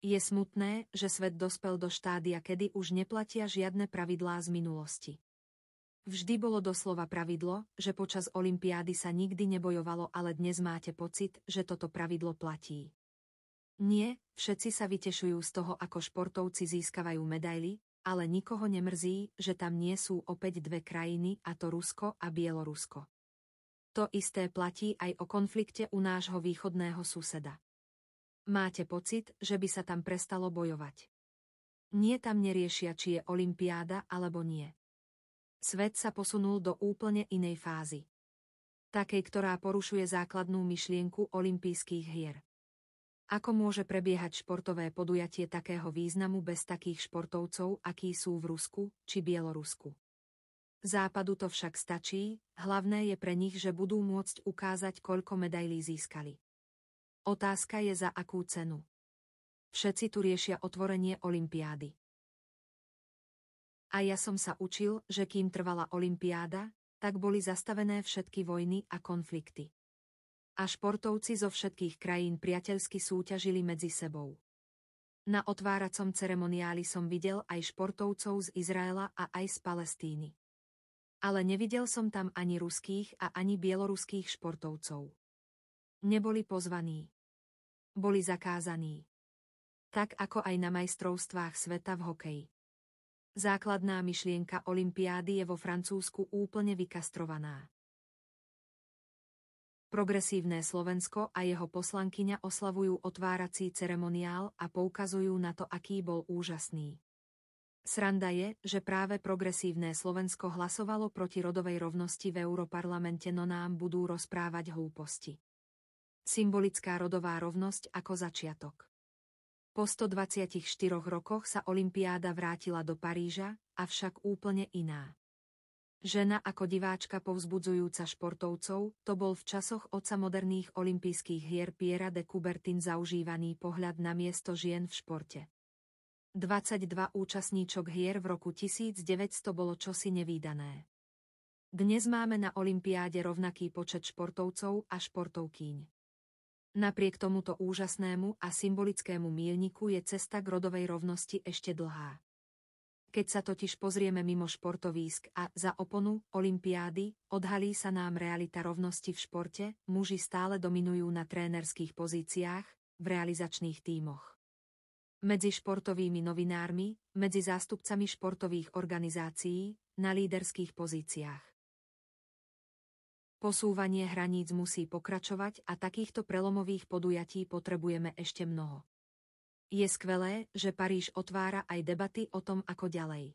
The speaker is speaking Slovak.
Je smutné, že svet dospel do štádia, kedy už neplatia žiadne pravidlá z minulosti. Vždy bolo doslova pravidlo, že počas olympiády sa nikdy nebojovalo, ale dnes máte pocit, že toto pravidlo platí. Nie, všetci sa vytešujú z toho, ako športovci získavajú medaily, ale nikoho nemrzí, že tam nie sú opäť dve krajiny, a to Rusko a Bielorusko. To isté platí aj o konflikte u nášho východného suseda. Máte pocit, že by sa tam prestalo bojovať? Nie, tam neriešia, či je olympiáda alebo nie. Svet sa posunul do úplne inej fázy. Takej, ktorá porušuje základnú myšlienku olympijských hier. Ako môže prebiehať športové podujatie takého významu bez takých športovcov, akí sú v Rusku či Bielorusku? Západu to však stačí, hlavné je pre nich, že budú môcť ukázať, koľko medailí získali. Otázka je, za akú cenu. Všetci tu riešia otvorenie olympiády. A ja som sa učil, že kým trvala olympiáda, tak boli zastavené všetky vojny a konflikty. A športovci zo všetkých krajín priateľsky súťažili medzi sebou. Na otváracom ceremoniáli som videl aj športovcov z Izraela a aj z Palestíny. Ale nevidel som tam ani ruských a ani bieloruských športovcov. Neboli pozvaní. Boli zakázaní. Tak ako aj na majstrovstvách sveta v hokeji. Základná myšlienka olympiády je vo Francúzsku úplne vykastrovaná. Progresívne Slovensko a jeho poslankyňa oslavujú otvárací ceremoniál a poukazujú na to, aký bol úžasný. Sranda je, že práve progresívne Slovensko hlasovalo proti rodovej rovnosti v Europarlamente, no nám budú rozprávať hlúposti. Symbolická rodová rovnosť ako začiatok. Po 124 rokoch sa olympiáda vrátila do Paríža, avšak úplne iná. Žena ako diváčka povzbudzujúca športovcov, to bol v časoch otca moderných olympijských hier Pierra de Coubertin zaužívaný pohľad na miesto žien v športe. 22 účastníčok hier v roku 1900 bolo čosi nevídané. Dnes máme na olympiáde rovnaký počet športovcov a športovkýň. Napriek tomuto úžasnému a symbolickému míľniku je cesta k rodovej rovnosti ešte dlhá. Keď sa totiž pozrieme mimo športovísk a za oponu olympiády, odhalí sa nám realita rovnosti v športe, muži stále dominujú na trénerských pozíciách, v realizačných tímoch. Medzi športovými novinármi, medzi zástupcami športových organizácií, na líderských pozíciách. Posúvanie hraníc musí pokračovať a takýchto prelomových podujatí potrebujeme ešte mnoho. Je skvelé, že Paríž otvára aj debaty o tom, ako ďalej.